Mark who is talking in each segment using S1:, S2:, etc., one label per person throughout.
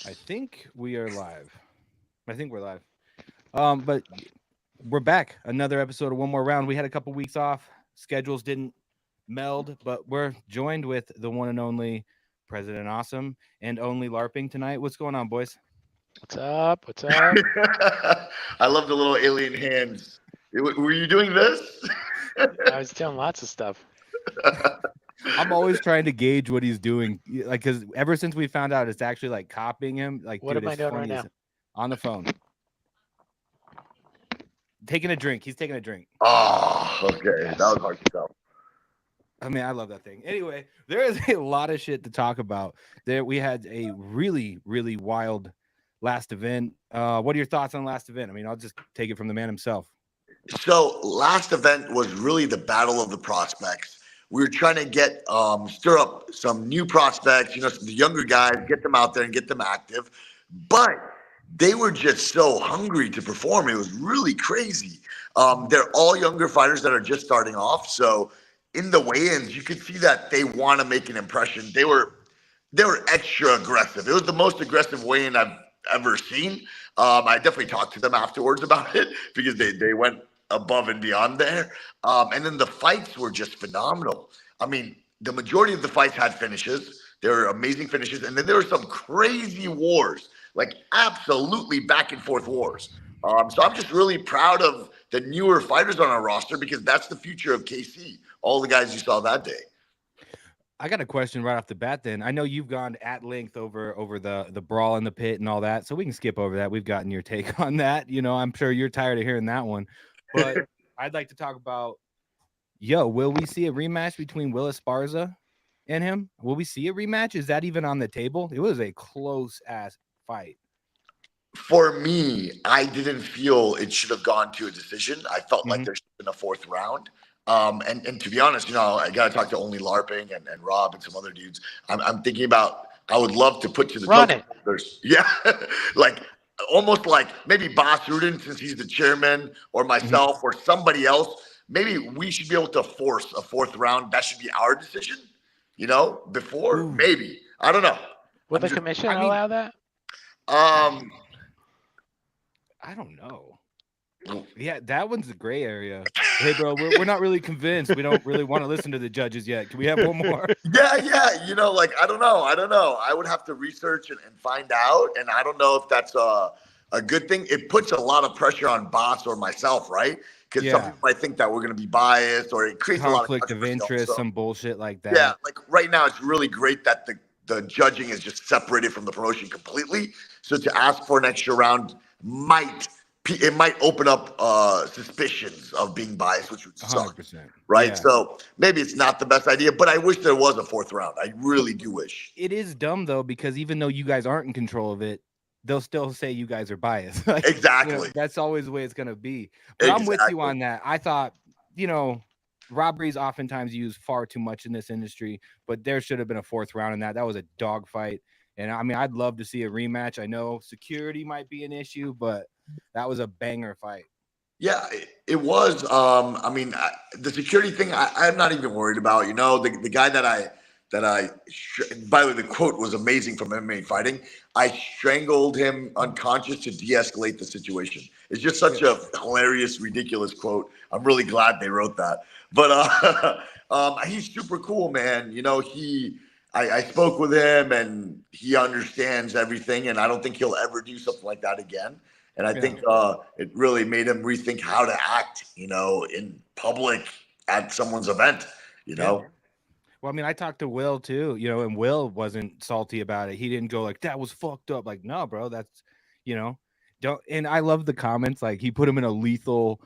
S1: I think we are live. I think we're live. But we're back. Another episode of One More Round. We had a couple weeks off. Schedules didn't meld, but we're joined with the one and only President Asim and only LARPing tonight. What's going on, boys?
S2: What's up? What's up?
S3: I love the little alien hands. Were you doing this?
S2: I was doing lots of stuff.
S1: I'm always trying to gauge what he's doing, like because ever since we found out it's actually like copying him, like
S2: What
S1: dude,
S2: am I
S1: it's
S2: doing right
S1: funny
S2: now?
S1: on the phone, taking a drink. He's taking a drink.
S3: Oh, okay.
S2: Yes.
S3: That was hard to tell.
S1: I mean, I love that thing. Anyway, there is a lot of shit to talk about. There, we had a really, really wild last event. What are your thoughts on last event? I mean, I'll just take it from the man himself.
S3: So last event was really the battle of the prospects. We were trying to get stir up some new prospects, some the younger guys, get them out there and get them active. But they were just so hungry to perform. It was really crazy. They're all younger fighters that are just starting off. So in the weigh-ins, you could see that they want to make an impression. They were extra aggressive. It was the most aggressive weigh-in I've ever seen. I definitely talked to them afterwards about it because they went above and beyond there. And then the fights were just phenomenal. I mean, the majority of the fights had finishes. They were amazing finishes. And then there were some crazy wars, like absolutely back and forth wars. So I'm just really proud of the newer fighters on our roster because that's the future of KC. All the guys you saw that day.
S1: I got a question right off the bat. Then I know you've gone at length over the brawl in the pit and all that, so we can skip over that. We've gotten your take on that. I'm sure you're tired of hearing that one, but I'd like to talk about. Will we see a rematch between Will Esparza and him? Will we see a rematch? Is that even on the table? It was a close ass fight.
S3: For me, I didn't feel it should have gone to a decision. I felt like
S1: Mhm.
S3: there should have been a fourth round. And to be honest, I got to talk to only LARPing and Rob and some other dudes. I'm thinking about, I would love to put to the
S2: Run
S3: token
S2: it.
S3: holders. Yeah. like almost like maybe Boss Rudin, since he's the chairman, or
S1: Mhm.
S3: myself or somebody else. Maybe we should be able to force a fourth round. That should be our decision, before
S1: Ooh.
S3: maybe. I don't know.
S2: Will the
S3: Just,
S2: commission
S1: I mean,
S2: allow that?
S3: um,
S1: I don't know. Yeah, that one's a gray area. Hey, bro, we're not really convinced. We don't really want to listen to the judges yet. Can we have one more?
S3: Yeah. I don't know. I would have to research and find out. And I don't know if that's a good thing. It puts a lot of pressure on Boss or myself, right? Because some
S1: Yeah,
S3: people might think that we're going to be biased, or it creates a lot of
S1: conflict of
S3: controversy
S1: interest,
S3: also.
S1: some bullshit like
S3: Yeah,
S1: that.
S3: like right now, it's really great that the judging is just separated from the promotion completely. So to ask for an extra round might it might open up suspicions of being biased, which would suck,
S1: 100%.
S3: right?
S1: Yeah.
S3: So maybe it's not the best idea, but I wish there was a fourth round. I really do wish.
S1: It is dumb though because even though you guys aren't in control of it, they'll still say you guys are biased. Like,
S3: Exactly.
S1: that's always the way it's gonna be. But I'm with you
S3: Exactly.
S1: on that. I thought, robberies oftentimes used far too much in this industry, but there should have been a fourth round in that. That was a dogfight. And I mean, I'd love to see a rematch. I know security might be an issue, but that was a banger fight.
S3: Yeah, it was. I mean, the security thing, I'm not even worried about. The guy by the way, the quote was amazing from MMA fighting. I strangled him unconscious to de-escalate the situation. It's just
S1: Yeah.
S3: such a hilarious, ridiculous quote. I'm really glad they wrote that. But he's super cool, man. I spoke with him and he understands everything, and I don't think he'll ever do something like that again. And I
S1: Yeah.
S3: think it really made him rethink how to act, in public at someone's event, you
S1: Yeah.
S3: know?
S1: Well, I mean, I talked to Will too, and Will wasn't salty about it. He didn't go like that was fucked up. Like, no, bro, that's you know, don't. And I love the comments. Like, he put him in a lethal,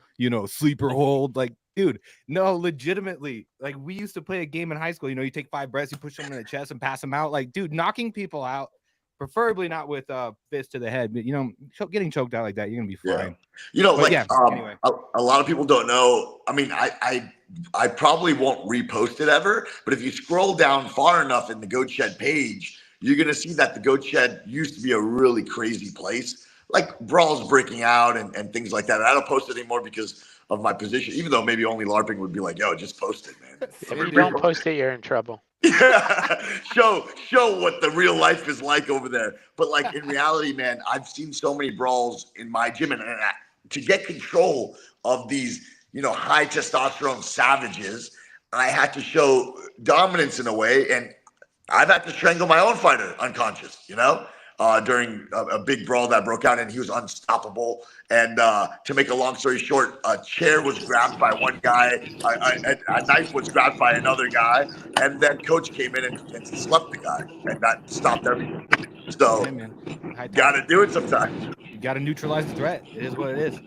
S1: sleeper hold. Like, dude, no, legitimately. Like, we used to play a game in high school. You take 5 breaths, you push someone in the chest and pass them out. Like, dude, knocking people out, preferably not with fist to the head, but getting choked out like that, you're gonna be
S3: Yeah.
S1: fine. But yeah, anyway.
S3: A lot of people don't know. I mean, I probably won't repost it ever, but if you scroll down far enough in the Goat Shed page, you're going to see that the Goat Shed used to be a really crazy place, like brawls breaking out and things like that. And I don't post it anymore because of my position, even though maybe only LARPing would be like, yo, just post it, man.
S2: If
S1: Yeah,
S2: you
S1: dude.
S2: don't post it, you're in trouble.
S3: Yeah, show what the real life is like over there. But like in reality, man, I've seen so many brawls in my gym, and to get control of these, high testosterone savages, I had to show dominance in a way, and I've had to strangle my own fighter unconscious, during a big brawl that broke out, and he was unstoppable. And to make a long story short, a chair was grabbed by one guy, a knife was grabbed by another guy, and then coach came in and slept the guy, and that stopped everything. So,
S1: Hey, man. High
S3: got
S1: time.
S3: to do it sometimes.
S1: You got to neutralize the threat. It is what it is.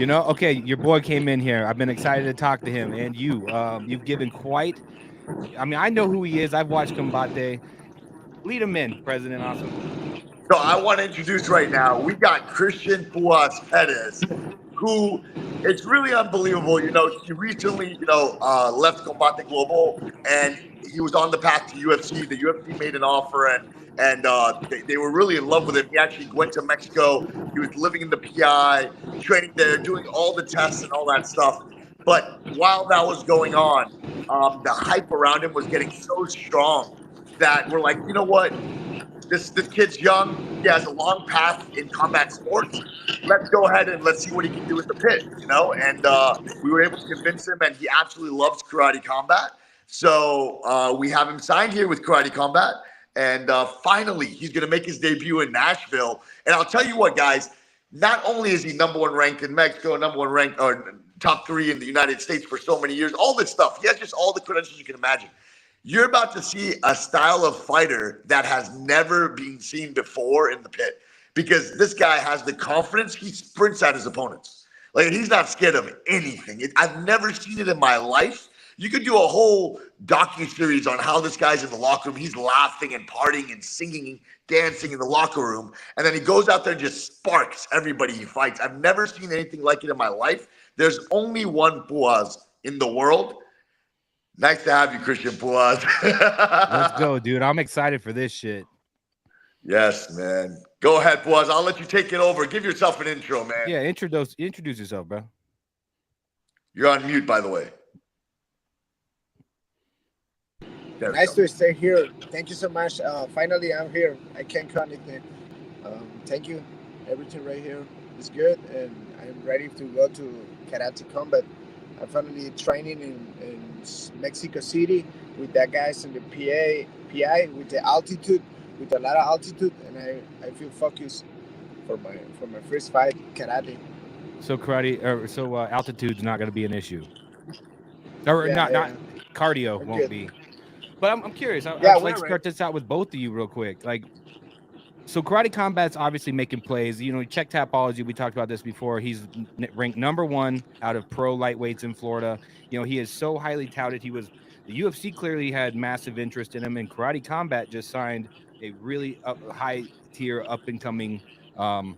S1: Okay, your boy came in here. I've been excited to talk to him. And you've given quite, I mean, I know who he is. I've watched Combate. Lead him in, President Awesome.
S3: So I want to introduce right now, we got Christian Pettis, who it's really unbelievable. He recently, left Combate Global, and he was on the path to UFC. The UFC made an offer, and they were really in love with him. He actually went to Mexico. He was living in the PI, training there, doing all the tests and all that stuff. But while that was going on, the hype around him was getting so strong that we're like, you know what? This kid's young. He has a long path in combat sports. Let's go ahead and let's see what he can do with the pit. And we were able to convince him, and he absolutely loves karate combat. So we have him signed here with Karate Combat, and finally he's going to make his debut in Nashville. And I'll tell you what, guys. Not only is he number one ranked in Mexico, number one ranked or top 3 in the United States for so many years, all this stuff. He has just all the credentials you can imagine. You're about to see a style of fighter that has never been seen before in the pit, because this guy has the confidence. He sprints at his opponents. Like, he's not scared of anything. I've never seen it in my life. You could do a whole docu-series on how this guy's in the locker room. He's laughing and partying and singing, dancing in the locker room. And then he goes out there and just sparks everybody he fights. I've never seen anything like it in my life. There's only one Puaz in the world. Nice to have you, Christian Puaz.
S1: Let's go, dude. I'm excited for this shit.
S3: Yes, man. Go ahead, Puaz. I'll let you take it over. Give yourself an intro, man.
S1: Yeah, introduce yourself, bro.
S3: You're on mute, by the way.
S4: Nice to stay here. Thank you so much. Finally, I'm here. I can't count anything. Thank you. Everything right here is good, and I'm ready to go to Karate Combat. I'm finally training in Mexico City with the guys in the PI with the altitude, with a lot of altitude, and I feel focused for my first fight, karate.
S1: So altitude's not going to be an issue, or not cardio
S4: I'm
S1: won't
S4: good.
S1: be. But I'm curious. I'd like to start this out with both of you real quick. Like, so Karate Combat's obviously making plays. Check Tapology. We talked about this before. He's ranked number 1 out of pro lightweights in Florida. He is so highly touted. The UFC clearly had massive interest in him, and Karate Combat just signed a really high tier, up and coming. What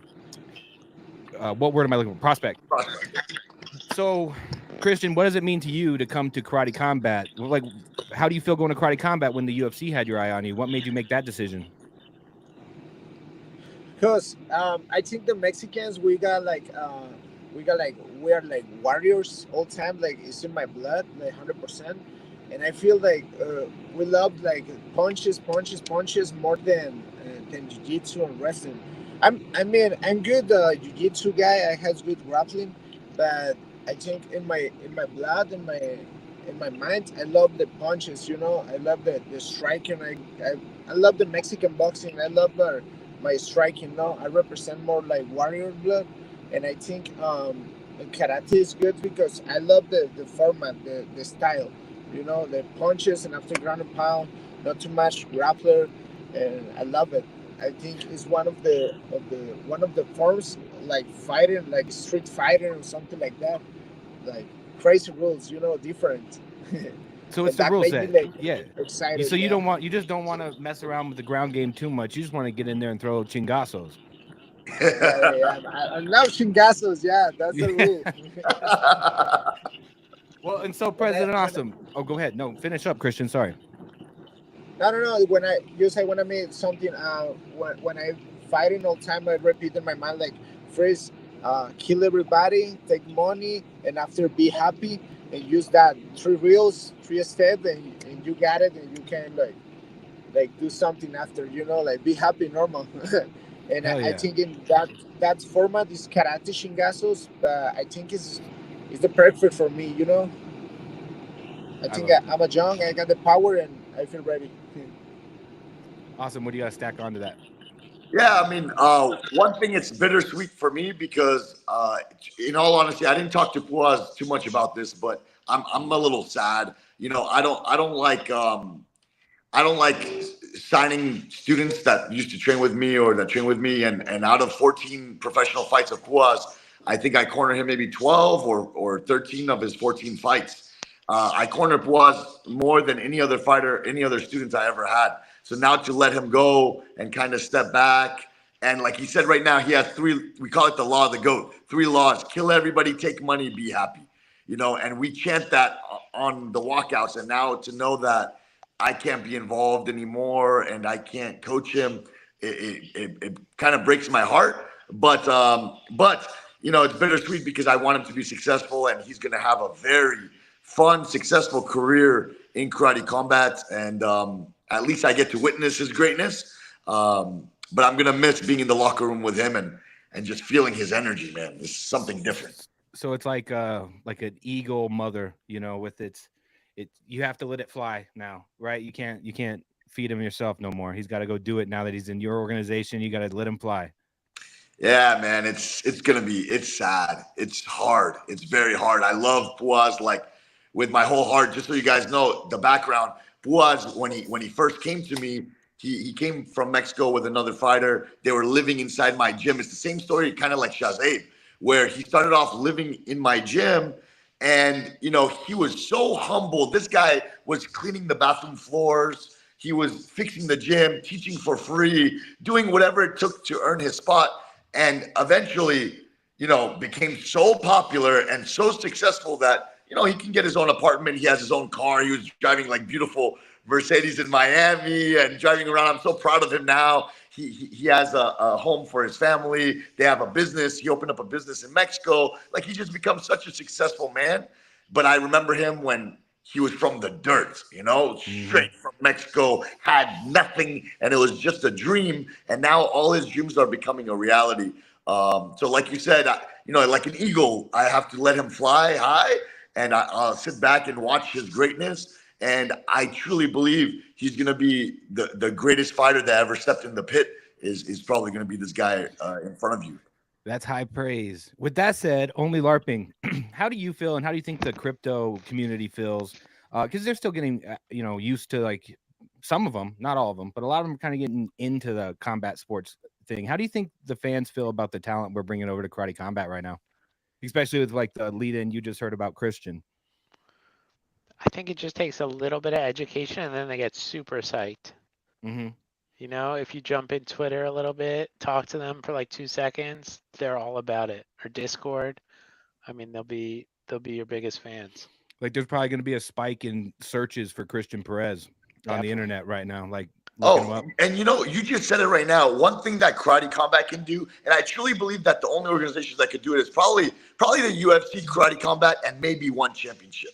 S1: word am I looking for? Prospect. So, Christian, what does it mean to you to come to Karate Combat? Like, how do you feel going to Karate Combat when the UFC had your eye on you? What made you make that decision?
S4: Because I think the Mexicans, we are like warriors all time. Like, it's in my blood, like 100%. And I feel like we love like punches more than jiu-jitsu and wrestling. I'm good jiu-jitsu guy. I have good grappling, but I think in my blood, in my mind, I love the punches. I love the striking. I love the Mexican boxing. I love my striking. I represent more like warrior blood, and I think karate is good because I love the format, the style. The punches and after ground and pound, not too much grappler, and I love it. I think it's one of the forms like fighting, like street fighting or something like that, like crazy rules, different.
S1: So it's the
S4: that
S1: rule
S4: made
S1: set.
S4: me, like,
S1: Yeah.
S4: excited.
S1: So you just don't want to mess around with the ground game too much. You just want to get in there and throw chingazos.
S4: Yeah. I love chingazos. Yeah, that's the rule.
S1: Well, and so President Awesome. Oh, go ahead. No, finish up, Christian. Sorry.
S4: No. When I made something, when I fighting all the time, I repeat in my mind like, first, kill everybody, take money, and after be happy. and use that 3 reels, 3 step, and you got it, and you can like do something after, like be happy normal. And
S1: Hell
S4: I
S1: yeah.
S4: think in that format is karate shingazos. I think is the perfect for me. I
S1: I
S4: think
S1: love it.
S4: I'm a young, I got the power, and I feel ready.
S1: Awesome. What do you got to stack onto that?
S3: Yeah, I mean, one thing it's bittersweet for me because, in all honesty, I didn't talk to Puaz too much about this, but I'm a little sad. I don't like signing students that used to train with me or that train with me. And out of 14 professional fights of Puaz, I think I cornered him maybe 12 or 13 of his 14 fights. I cornered Puaz more than any other fighter, any other students I ever had. So now to let him go and kind of step back. And like he said, right now, he has three, we call it the law of the GOAT, 3 laws: kill everybody, take money, be happy. And we chant that on the walkouts. And now to know that I can't be involved anymore and I can't coach him, it kind of breaks my heart. But it's bittersweet because I want him to be successful and he's going to have a very fun, successful career in karate combat. And at least I get to witness his greatness. But I'm going to miss being in the locker room with him and just feeling his energy, man. It's something different.
S1: So it's like an eagle mother, with you have to let it fly now, right? You can't feed him yourself no more. He's got to go do it now that he's in your organization. You got to let him fly.
S3: Yeah, man, it's sad. It's hard. It's very hard. I love Puaz like with my whole heart. Just so you guys know the background, Puaz when he first came to me, he came from Mexico with another fighter. They were living inside my gym. It's the same story, kind of like Shazade, where he started off living in my gym, and he was so humble. This guy was cleaning the bathroom floors. He was fixing the gym, teaching for free, doing whatever it took to earn his spot, and eventually, became so popular and so successful that he can get his own apartment. He has his own car. He was driving like beautiful Mercedes in Miami and driving around. I'm so proud of him now. He has a home for his family. They have a business. He opened up a business in Mexico. Like, he just becomes such a successful man. But I remember him when he was from the dirt, straight from Mexico, had nothing, and it was just a dream. And now all his dreams are becoming a reality. So, like you said, like an eagle, I have to let him fly high, and I'll sit back and watch his greatness. And I truly believe he's going to be the greatest fighter that ever stepped in the pit. Is probably going to be this guy in front of you.
S1: That's high praise. With that said, only LARPing. How do you feel, and how do you think the crypto community feels? Because they're still getting, used to, like, some of them, not all of them, but a lot of them are kind of getting into the combat sports thing. How do you think the fans feel about the talent we're bringing over to karate combat right now, especially with like the lead-in you just heard about Christian?
S2: I think it just takes a little bit of education, and then they get super psyched.
S1: Mm-hmm.
S2: If you jump in Twitter a little bit, talk to them for like 2 seconds, they're all about it. Or Discord. I mean, they'll be your biggest fans.
S1: Like, there's probably going to be a spike in searches for Christian Perez on the internet right now. Like, looking him up.
S3: And you just said it right now. One thing that Karate Combat can do, and I truly believe that the only organizations that could do it is probably the UFC, Karate Combat, and maybe one championship.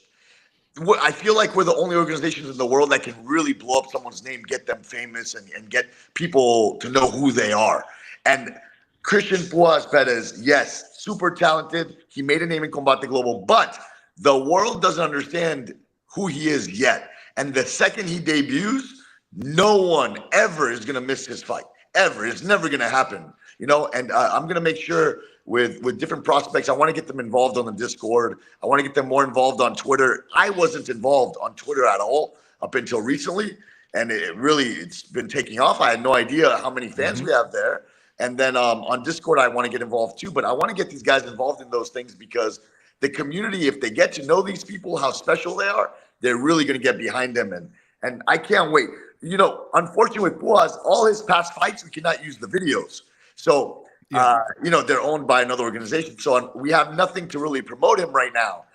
S3: I feel like we're the only organizations in the world that can really blow up someone's name, get them famous, and get people to know who they are. And Christian Pettis, yes, super talented. He made a name in Combate Global, but the world doesn't understand who he is yet. And the second he debuts, no one ever is going to miss his fight. Ever. It's never going to happen. And I'm going to make sure with different prospects, I want to get them involved on the Discord. I want to get them more involved on Twitter. I wasn't involved on Twitter at all up until recently, and it's been taking off. I had no idea how many fans we have there. And then on Discord, I want to get involved too. But I want to get these guys involved in those things because the community, if they get to know these people, how special they are, they're really going to get behind them. And I can't wait. Unfortunately with Puaz, all his past fights, we cannot use the videos. So, they're owned by another organization. So we have nothing to really promote him right now,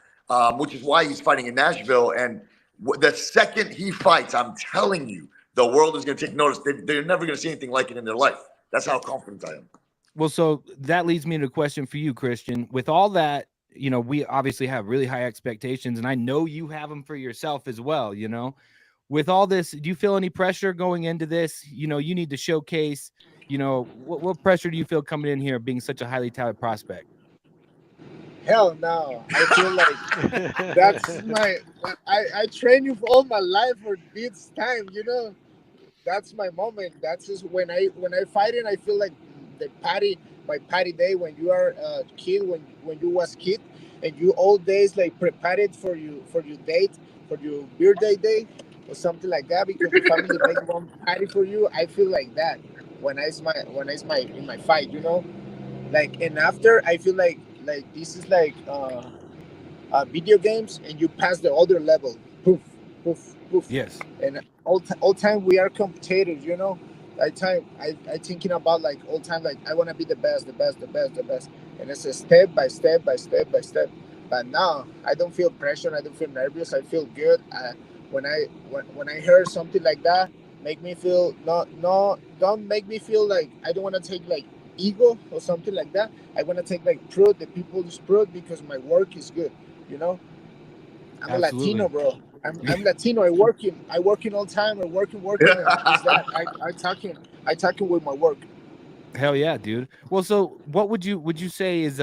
S3: which is why he's fighting in Nashville. And the second he fights, I'm telling you, the world is going to take notice. They're never going to see anything like it in their life. That's how confident I am.
S1: Well, so that leads me to a question for you, Christian. With all that you know, we obviously have really high expectations, and I know you have them for yourself as well. You know, with all this, do you feel any pressure going into this? You know, you need to showcase. You know, what pressure do you feel coming in here being such a highly touted prospect?
S4: Hell no. I feel like that's my. I train you for all my life for this time. You know, that's my moment. That's just when I fight it. I feel like the party, my party day when you are a kid, when you was kid, and you all days like prepared for your date, for your birthday day or something like that, because the family make one party for you. I feel like that when I in my fight. You know, like, and after I feel like this is like video games, and you pass the other level. Poof, poof, poof.
S1: Yes,
S4: And all time we are competitors, you know. I thinking about like all time, like I want to be the best, the best, the best, the best, and it's a step by step by step by step. But now I don't feel pressure. I don't feel nervous. I feel good. When I hear something like that, make me feel don't make me feel like I don't want to take like ego or something like that. I want to take like pride, the people's pride, because my work is good, you know. I'm a Latino,
S1: absolutely.
S4: bro. I'm Latino. I working all time. I working, and is that I talking with my work.
S1: Hell yeah, dude. Well, so what would you say is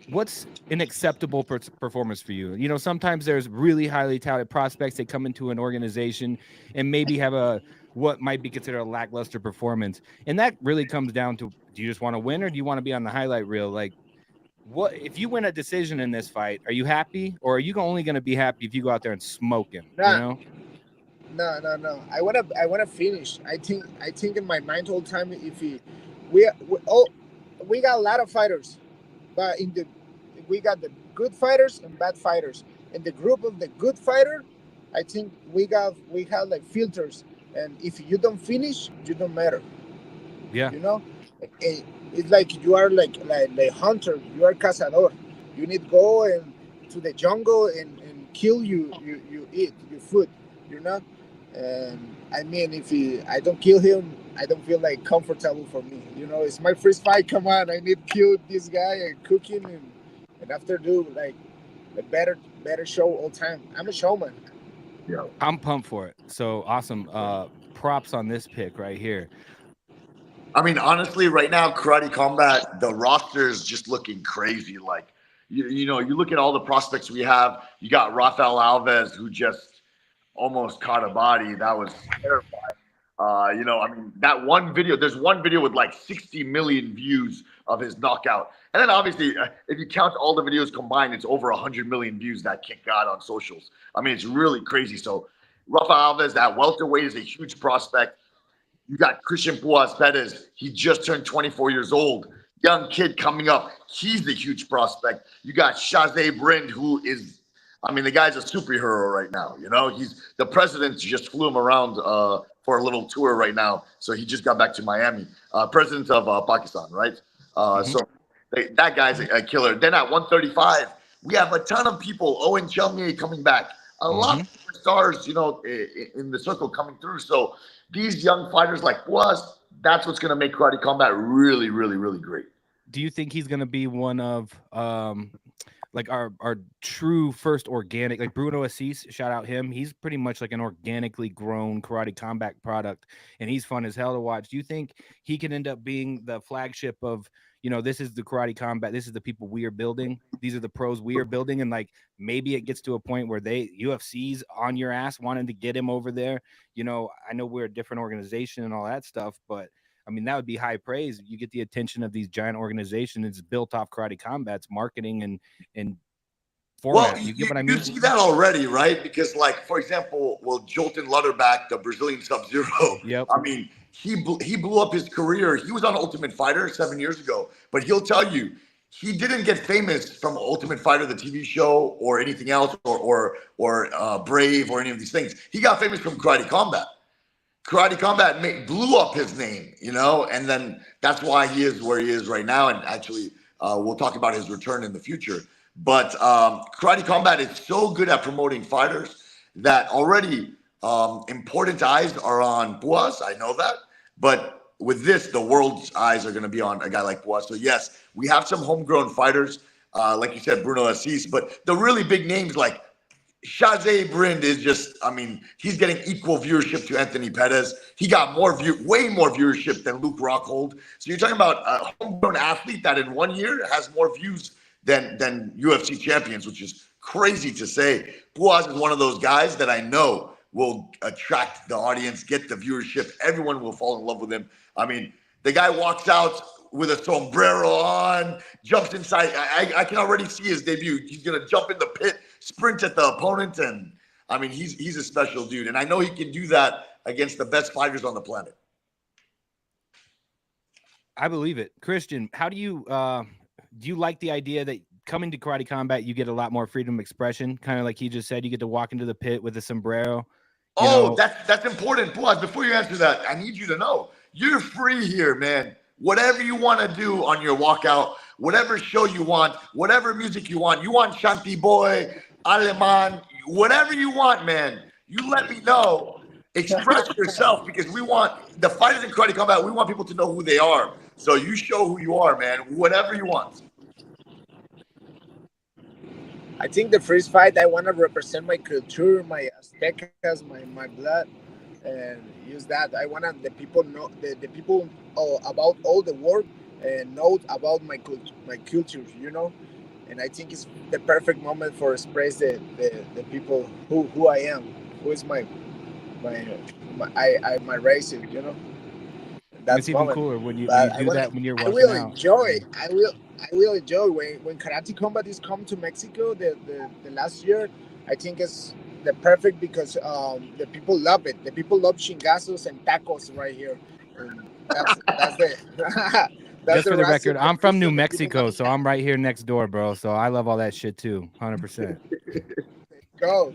S1: what's an acceptable performance for you? You know, sometimes there's really highly touted prospects that come into an organization and maybe have a what might be considered a lackluster performance, and that really comes down to, do you just want to win or do you want to be on the highlight reel? Like, what if you win a decision in this fight? Are you happy, or are you only going to be happy if you go out there and smoke him? You
S4: Nah,
S1: know?
S4: no. I wanna finish. I think in my mind all time, if we got a lot of fighters, but we got the good fighters and bad fighters. In the group of the good fighter, I think we have like filters, and if you don't finish, you don't matter.
S1: Yeah,
S4: You know, Eh, it's like you are like hunter. You are cazador. You need go and to the jungle and kill you eat your food. You know, and I mean, I don't kill him, I don't feel like comfortable for me. You know, it's my first fight. Come on, I need kill this guy and cook him, and after do like a better show all time. I'm a showman.
S3: Yeah.
S1: I'm pumped for it. So awesome. Props on this pick right here.
S3: I mean, honestly, right now, Karate Combat, the roster is just looking crazy. Like, you look at all the prospects we have. You got Rafael Alves, who just almost caught a body. That was terrifying. I mean, that one video, there's one video with like 60 million views of his knockout. And then obviously, if you count all the videos combined, it's over 100 million views that kick got on socials. I mean, it's really crazy. So, Rafael Alves, that welterweight, is a huge prospect. You got Christian Pettis. He just turned 24 years old. Young kid coming up. He's the huge prospect. You got Shazay Brind, who is, I mean, the guy's a superhero right now. You know, he's the president just flew him around for a little tour right now. So he just got back to Miami. President of Pakistan, right?
S1: Mhm.
S3: So that guy's a killer. Then at 135, we have a ton of people. Owen Chelmier coming back. A lot
S1: Mhm.
S3: of stars, in the circle coming through. So these young fighters like us, that's what's going to make Karate Combat really, really, really great.
S1: Do you think he's going to be one of like our true first organic, like Bruno Assis, shout out him. He's pretty much like an organically grown Karate Combat product, and he's fun as hell to watch. Do you think he can end up being the flagship of, you know, this is the Karate Combat, this is the people we are building, these are the pros we are building, and like maybe it gets to a point where UFC's on your ass wanting to get him over there. You know, I know we're a different organization and all that stuff, but I mean, that would be high praise. You get the attention of these giant organizations. It's built off Karate Combat's marketing and
S3: Well,
S1: format. You get what I
S3: you
S1: mean?
S3: see that already, right? Because, like, for example, well, Jolton Lutterback, the Brazilian Sub-Zero,
S1: Yep.
S3: I mean, he blew up his career. He was on Ultimate Fighter 7 years ago, but he'll tell you he didn't get famous from Ultimate Fighter, the TV show, or anything else, or Brave, or any of these things. He got famous from Karate Combat. Karate Combat blew up his name, and then that's why he is where he is right now. And actually, we'll talk about his return in the future. But Karate Combat is so good at promoting fighters that already important eyes are on Buas. I know that. But with this, the world's eyes are going to be on a guy like Buas. So, yes, we have some homegrown fighters. like you said, Bruno Assis, but the really big names like Shazay Brind is just, I mean, he's getting equal viewership to Anthony Pettis. He got way more viewership than Luke Rockhold. So you're talking about a homegrown athlete that in 1 year has more views than UFC champions, which is crazy to say. Buaz is one of those guys that I know will attract the audience, get the viewership. Everyone will fall in love with him. I mean, the guy walks out with a sombrero on, jumps inside. I can already see his debut. He's going to jump in the pit, sprint at the opponent. And I mean, he's a special dude. And I know he can do that against the best fighters on the planet.
S1: I believe it. Christian, how do you like the idea that coming to Karate Combat, you get a lot more freedom of expression? Kind of like he just said, you get to walk into the pit with a sombrero.
S3: That's important. Pause. Before you answer that, I need you to know you're free here, man. Whatever you want to do on your walkout, whatever show you want, whatever music you want Shanti Boy, Aleman, whatever you want, man. You let me know. Express yourself, because we want the fighters in Karate Combat. We want people to know who they are. So you show who you are, man. Whatever you want.
S4: I think the first fight, I want to represent my culture, my Aztecas, my blood, and use that. I want the people know the people about all the world and know about my culture, you know. And I think it's the perfect moment for express the people who I am, who is my race, you know. That's
S1: it's even cooler when you do that when you're walking
S4: I will
S1: out.
S4: enjoy. I will enjoy when Karate Combat is come to Mexico the last year. I think it's the perfect, because the people love it. The people love chingazos and tacos right here. And that's the that's
S1: Just for the record, I'm from New
S4: the
S1: Mexico, so I'm right here next door, bro. So I love all that shit too, 100%.
S4: Go.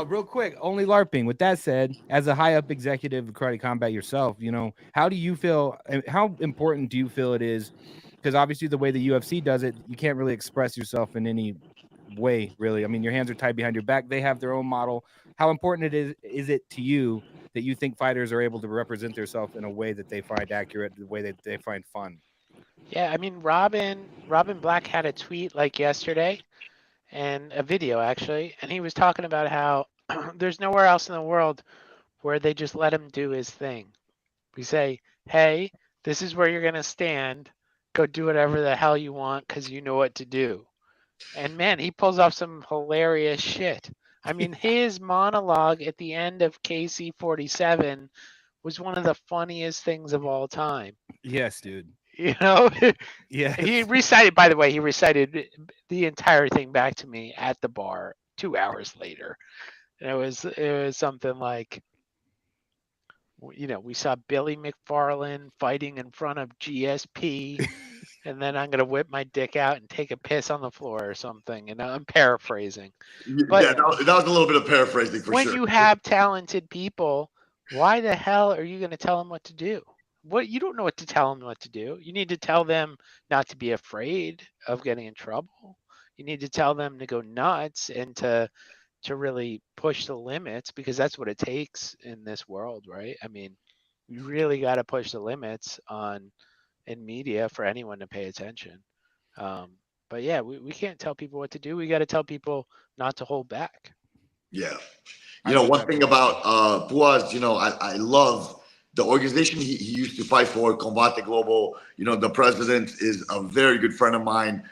S1: Real quick, only LARPing. With that said, as a high up executive of Karate Combat yourself, you know, how do you feel? How important do you feel it is? Because obviously, the way the UFC does it, you can't really express yourself in any way, really. I mean, your hands are tied behind your back. They have their own model. How important is it to you that you think fighters are able to represent themselves in a way that they find accurate, the way that they find fun?
S2: Yeah, I mean, Robin Black had a tweet like yesterday, and a video actually, and he was talking about how there's nowhere else in the world where they just let him do his thing. We say, hey, this is where you're going to stand. Go do whatever the hell you want because you know what to do. And man, he pulls off some hilarious shit. I mean, his monologue at the end of KC-47 was one of the funniest things of all time.
S1: Yes, dude.
S2: You know?
S1: Yeah.
S2: He recited the entire thing back to me at the bar 2 hours later. And it was something like, you know, we saw Billy McFarland fighting in front of GSP, and then I'm going to whip my dick out and take a piss on the floor or something. And I'm paraphrasing. But
S3: yeah, that was a little bit of paraphrasing for sure.
S2: When you have talented people, why the hell are you going to tell them what to do? You don't know what to tell them what to do. You need to tell them not to be afraid of getting in trouble. You need to tell them to go nuts and to really push the limits, because that's what it takes in this world, right? I mean, you really got to push the limits in media for anyone to pay attention. But yeah, we can't tell people what to do. We got to tell people not to hold back.
S3: Yeah. You know, one thing about Buaz, you know, I love the organization he used to fight for, Combate Global. You know, the president is a very good friend of mine.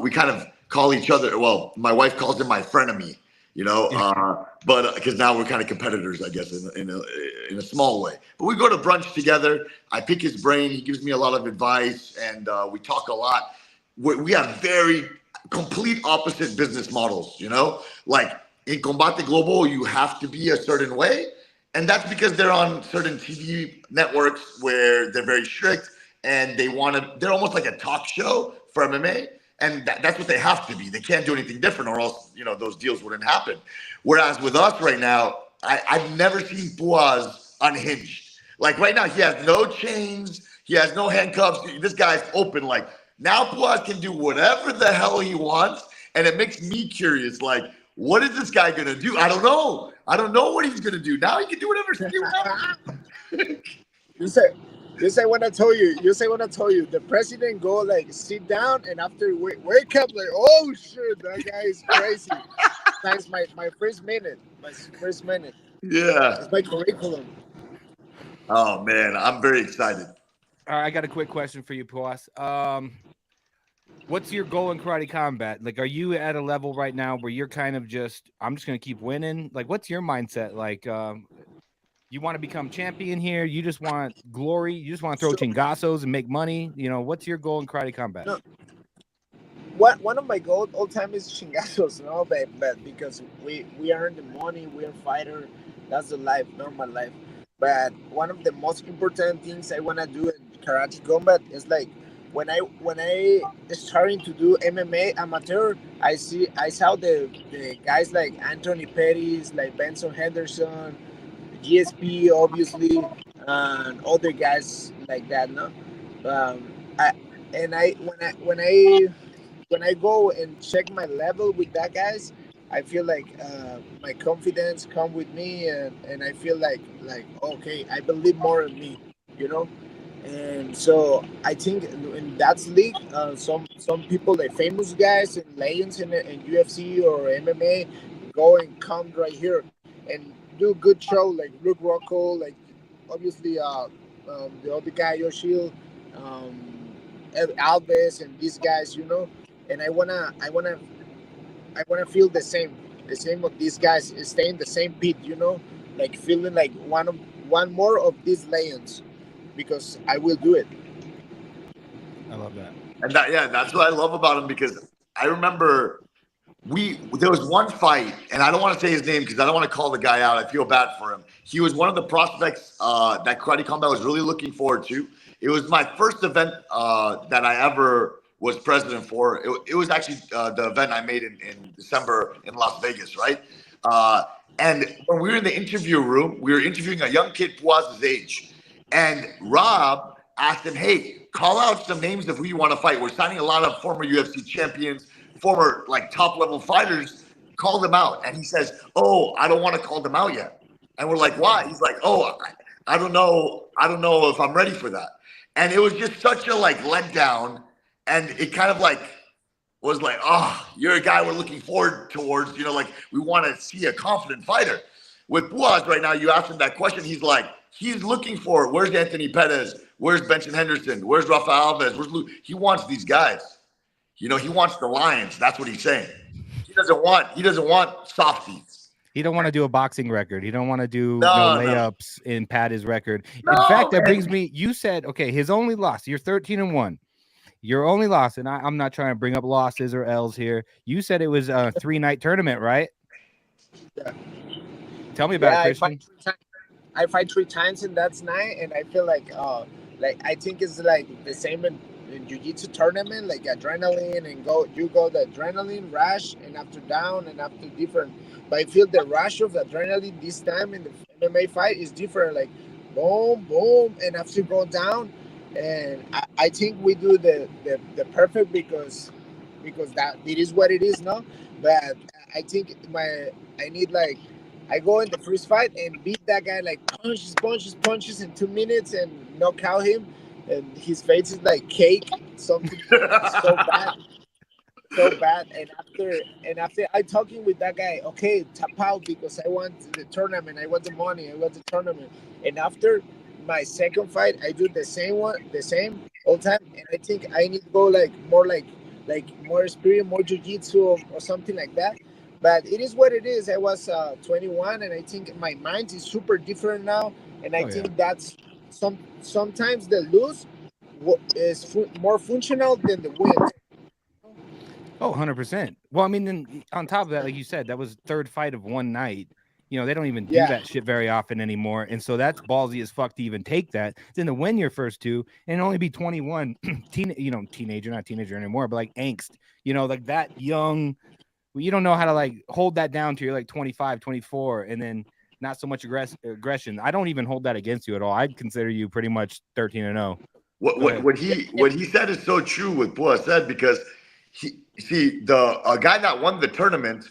S3: We kind of call each other, well, my wife calls him my frenemy, you know, but because now we're kind of competitors, I guess, in a small way. But we go to brunch together. I pick his brain. He gives me a lot of advice, and we talk a lot. We have very complete opposite business models, you know, like in Combate Global, you have to be a certain way. And that's because they're on certain TV networks where they're very strict, and they're almost like a talk show for MMA. And that's what they have to be. They can't do anything different, or else, you know, those deals wouldn't happen. Whereas with us right now, I've never seen Buaz unhinged. Like right now, he has no chains. He has no handcuffs. This guy's open. Like now Buaz can do whatever the hell he wants. And it makes me curious, like, what is this guy going to do? I don't know. I don't know what he's going to do. Now he can do whatever he wants.
S4: Yes, I wanna tell you. Yes, I wanna tell you. The president go like sit down, and after wake up like, oh shit, that guy is crazy. That's my first minute. My first minute.
S3: Yeah.
S4: It's my curriculum.
S3: Oh man, I'm very excited.
S1: All right, I got a quick question for you, Puas. What's your goal in karate combat? Like, are you at a level right now where you're kind of just, I'm just gonna keep winning? Like, what's your mindset? Like, you want to become champion here? You just want glory? You just want to throw
S4: So
S1: chingazos and make money? You know, what's your goal in karate combat?
S4: no, what one of my goals all time is chingazos, no, but because we earn the money, we're fighter. That's the life, normal life. But one of the most important things I wanna do in karate combat is like when I starting to do MMA amateur, I saw the guys like Anthony Pettis, like Benson Henderson, GSP obviously, and other guys like that. No, I and I when I go and check my level with that guys, I feel like my confidence come with me, and I feel like okay, I believe more in me, you know. And so I think in that league, some people like famous guys and legends in UFC or MMA go and come right here and do good show like Luke Rocco, like obviously the other guy Yoshil, um, Alves and these guys, you know. And I wanna feel the same of these guys, stay in the same beat, you know, like feeling like one more of these lions, because I will do it.
S1: I love that.
S3: And that's what I love about him because I remember there was one fight, and I don't want to say his name because I don't want to call the guy out. I feel bad for him. He was one of the prospects that Karate Combat was really looking forward to. It was my first event that I ever was president for. It was actually the event I made in December in Las Vegas, right? And when we were in the interview room, we were interviewing a young kid Puaz's age. And Rob asked him, hey, call out some names of who you want to fight. We're signing a lot of former UFC champions, former like top level fighters. Call them out. And he says, oh, I don't want to call them out yet. And we're like, why? He's like, oh, I don't know. I don't know if I'm ready for that. And it was just such a like letdown. And it kind of like was like, oh, you're a guy we're looking forward towards, like we want to see a confident fighter. With Buaz right now, you asked him that question. He's like, he's looking for, where's Anthony Pettis? Where's Benson Henderson? Where's Rafael Alves? Where's Luke? He wants these guys. He wants the Lions. That's what he's saying. He doesn't want softies.
S1: He don't want to do a boxing record. He don't want to do
S3: No,
S1: layups and pad his record.
S3: No,
S1: in fact, that
S3: man.
S1: brings me, you said, okay, his only loss, you're 13-1. Your only loss, and I'm not trying to bring up losses or L's here. You said it was a 3-night tournament, right?
S4: Yeah.
S1: Tell me about it, Christian.
S4: I fight 3 times in that night, and I feel like I think it's like the same in jiu-jitsu tournament, like adrenaline, and you go the adrenaline rush, and after down and after different. But I feel the rush of the adrenaline this time in the MMA fight is different, like boom, boom, and after go down. And I think we do the perfect because that it is what it is, no. But I think I need like I go in the first fight and beat that guy like punches in 2 minutes and knock out him, and his face is like cake, something so bad, so bad. And after I talking with that guy, okay, tap out because I want the tournament, I want the money, I want the tournament. And after my second fight, I do the same all time, and I think I need to go like more experience, more jiu-jitsu or something like that. But it is what it is. I was 21, and I think my mind is super different now, and I think that's sometimes the lose is more functional than the win.
S1: Oh, 100%. Well, I mean, then on top of that, like you said, that was third fight of one night. They don't even do that shit very often anymore. And so that's ballsy as fuck to even take that. Then to win your first two and only be 21, teenager, not teenager anymore, but like angst, like that young, you don't know how to like hold that down to you're like 25, 24, and then not so much aggression. I don't even hold that against you at all. I'd consider you pretty much 13-0.
S3: What he said is so true what Bua said, because a guy that won the tournament,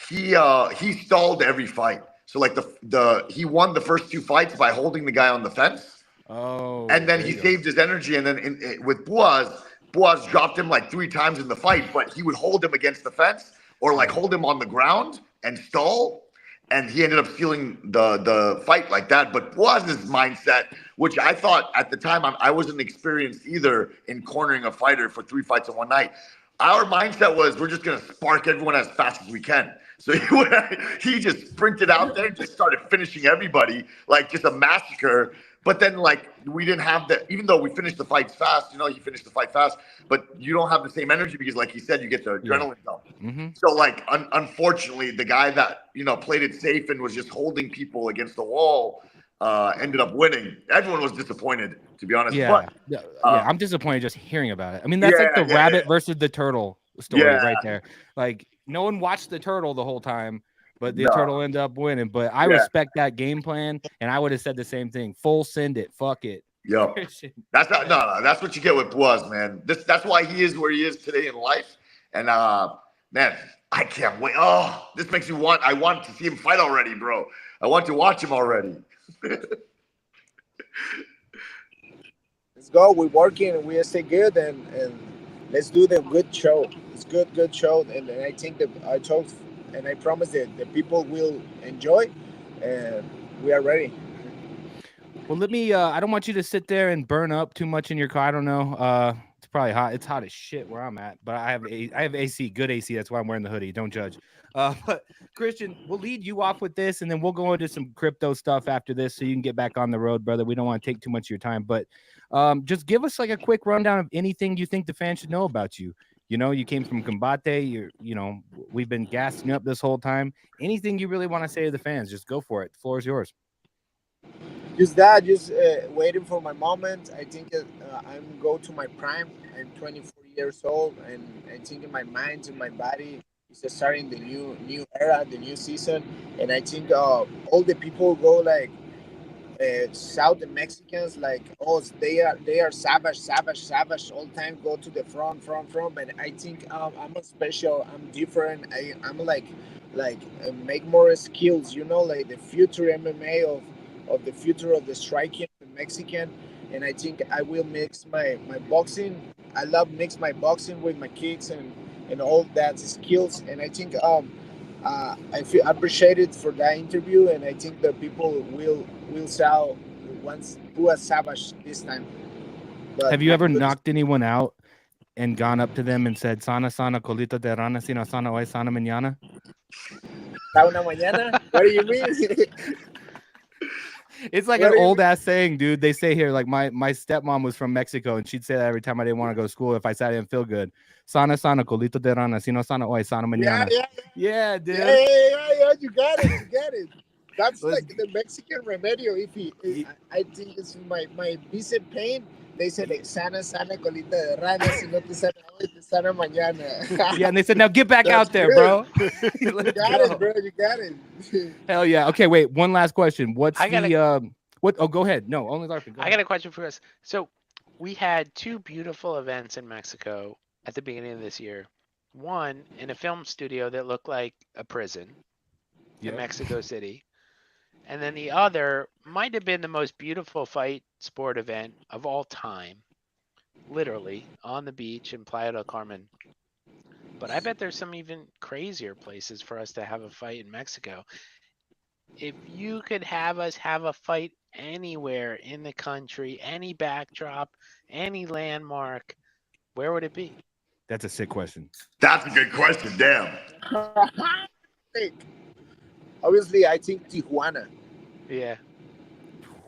S3: he stalled every fight. So like he won the first 2 fights by holding the guy on the fence,
S1: Oh,
S3: And then
S1: there
S3: he
S1: you go.
S3: saved his energy. And then with Boaz dropped him like 3 times in the fight, but he would hold him against the fence or like
S1: Yeah.
S3: hold him on the ground and stall. And he ended up stealing the fight like that. But Boaz's mindset, which I thought at the time I wasn't experienced either in cornering a fighter for 3 fights in one night. Our mindset was we're just gonna spark everyone as fast as we can. So he just sprinted out there and just started finishing everybody like just a massacre. But then like we didn't have the even though we finished the fights fast, he finished the fight fast, but you don't have the same energy because like he said, you get the adrenaline dump.
S1: Mm-hmm.
S3: So like unfortunately, the guy that played it safe and was just holding people against the wall ended up winning. Everyone was disappointed, to be honest.
S1: Yeah.
S3: But
S1: Yeah. I'm disappointed just hearing about it. I mean, that's
S3: yeah,
S1: like the
S3: yeah,
S1: rabbit versus the turtle story
S3: Yeah.
S1: right there. Like no one watched the turtle the whole time, but the
S3: No.
S1: turtle ended up winning. But I
S3: Yeah.
S1: respect that game plan, and I would have said the same thing. Full send it. Fuck it.
S3: Yep. That's not no. That's what you get with Boaz, man. That's why he is where he is today in life. And man, I can't wait. Oh, this makes me I want to see him fight already, bro. I want to watch him already.
S4: Let's go. We're working. We stay good, and let's do the good show. It's good show, and I think that I told and I promise that the people will enjoy, and we are ready.
S1: Well, let me. I don't want you to sit there and burn up too much in your car. I don't know. It's probably hot. It's hot as shit where I'm at, but I have AC, good AC. That's why I'm wearing the hoodie. Don't judge. But Christian, we'll lead you off with this, and then we'll go into some crypto stuff after this, so you can get back on the road, brother. We don't want to take too much of your time, but just give us like a quick rundown of anything you think the fans should know about you. You came from Combate. We've been gassing you up this whole time. Anything you really want to say to the fans, just go for it. The floor is yours.
S4: Just waiting for my moment. I think I'm go to my prime. I'm 24 years old, and I think in my mind and my body is starting the new era, the new season. And I think all the people go like South Mexicans, like they are savage all time. Go to the front. But I think I'm a special. I'm different. I'm like make more skills. Like the future MMA of the future of the striking the Mexican. And I think I will mix my boxing. I love mix my boxing with my kicks and all that skills. And I think I feel appreciated for that interview, and I think the people will saw once who was savage this time. But
S1: Have you ever knocked anyone out and gone up to them and said, "Sana sana colita de rana, sino sana hoy, sana mañana"?
S4: Sauna mañana? What do you mean?
S1: It's like
S4: What
S1: an
S4: do you
S1: old
S4: mean?
S1: ass saying, dude. They say here, like my stepmom was from Mexico, and she'd say that every time I didn't want to go to school if I said I didn't feel good. Sana sana colita de rana, sino sana hoy, sana
S4: Yeah,
S1: mañana.
S4: yeah,
S1: Yeah, dude.
S4: yeah. You got it. That's
S1: Let's-
S4: like the Mexican remedio. I think it's my vice pain. They said like, sana colita de rana, si no te sana hoy, te sana mañana.
S1: Yeah, and they said, now get back
S4: That's
S1: out there,
S4: good.
S1: bro.
S4: You
S1: Let's
S4: got
S1: go.
S4: it, bro. You got it.
S1: Hell yeah. Okay, wait. One last question. What's
S2: I gotta-
S1: the what? Oh, go ahead. No, only Larkin. Go
S2: I
S1: ahead.
S2: got a question for us. So we had 2 beautiful events in Mexico at the beginning of this year. One in a film studio that looked like a prison in
S1: Yep.
S2: Mexico City. And then the other might have been the most beautiful fight sport event of all time, literally on the beach in Playa del Carmen. But I bet there's some even crazier places for us to have a fight in Mexico. If you could have us have a fight anywhere in the country, any backdrop, any landmark, where would it be?
S1: That's a sick question.
S3: That's a good question. Damn.
S4: Like, obviously, I think Tijuana.
S2: Yeah.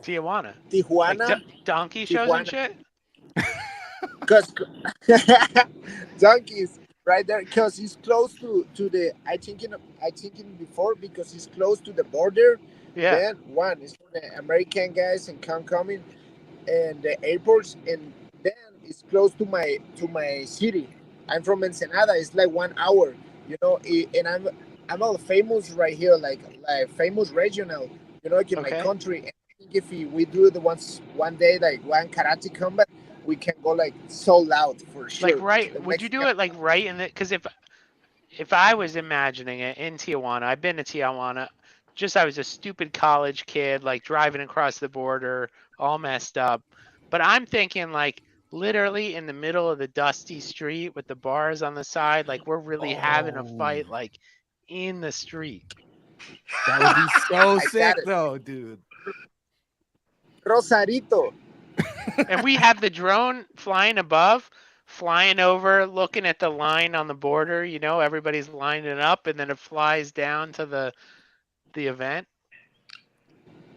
S2: Tijuana. Like
S4: Tijuana,
S2: donkey shows and
S4: Tijuana.
S2: shit?
S4: because donkeys right there, because he's close to the. I thinking before because he's close to the border.
S2: Yeah.
S4: Then one is for the American guys and coming, and the airports, and then it's close to my city. I'm from Ensenada. It's like 1 hour, and I'm all famous right here, like famous regional, in my
S2: Okay.
S4: country. And I think if we do the one day like one karate combat, we can go like so loud for sure.
S2: Like right,
S4: The
S2: would you do
S4: Mexican-
S2: it like right in the? Because if I was imagining it in Tijuana, I've been to Tijuana, just I was a stupid college kid, like driving across the border, all messed up. But I'm thinking like literally in the middle of the dusty street with the bars on the side, like we're really having a fight, like in the street.
S1: That would be so
S4: I
S1: sick,
S4: got it.
S1: though, dude.
S4: Rosarito.
S2: And we have the drone flying above, flying over, looking at the line on the border. You know, everybody's lining up, and then it flies down to the event.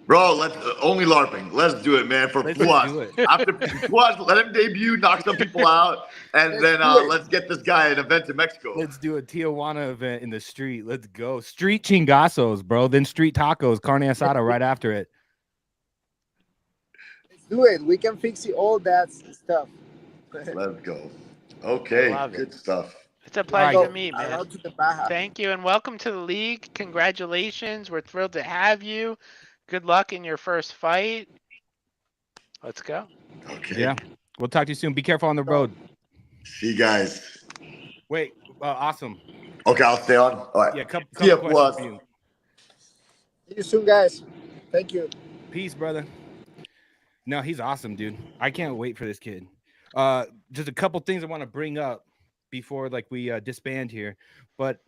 S3: Bro, let's only LARPing. Let's do it, man. For
S1: Let's
S3: Plus.
S1: do it.
S3: After Plus, let him debut, knock some people out, and then let's get this guy an event in Mexico.
S1: Let's do a Tijuana event in the street. Let's go. Street chingazos, bro. Then street tacos, carne asada right after it.
S4: Let's do it. We can fix all that stuff.
S3: Let's go. Okay,
S2: Love
S3: good
S2: it.
S3: stuff.
S2: It's a pleasure
S1: Right.
S2: to meet, man.
S4: Out to the Baja.
S2: Thank you, and welcome to the league. Congratulations. We're thrilled to have you. Good luck in your first fight. Let's go.
S3: Okay.
S1: Yeah. We'll talk to you soon. Be careful on the road.
S3: See you guys.
S1: Wait, awesome.
S3: Okay, I'll stay on. All right.
S1: Yeah, couple
S3: See ya,
S1: questions
S3: Plus.
S1: for you.
S4: See you soon, guys. Thank you.
S1: Peace, brother. No, he's awesome, dude. I can't wait for this kid. Just a couple things I want to bring up before like we disband here. But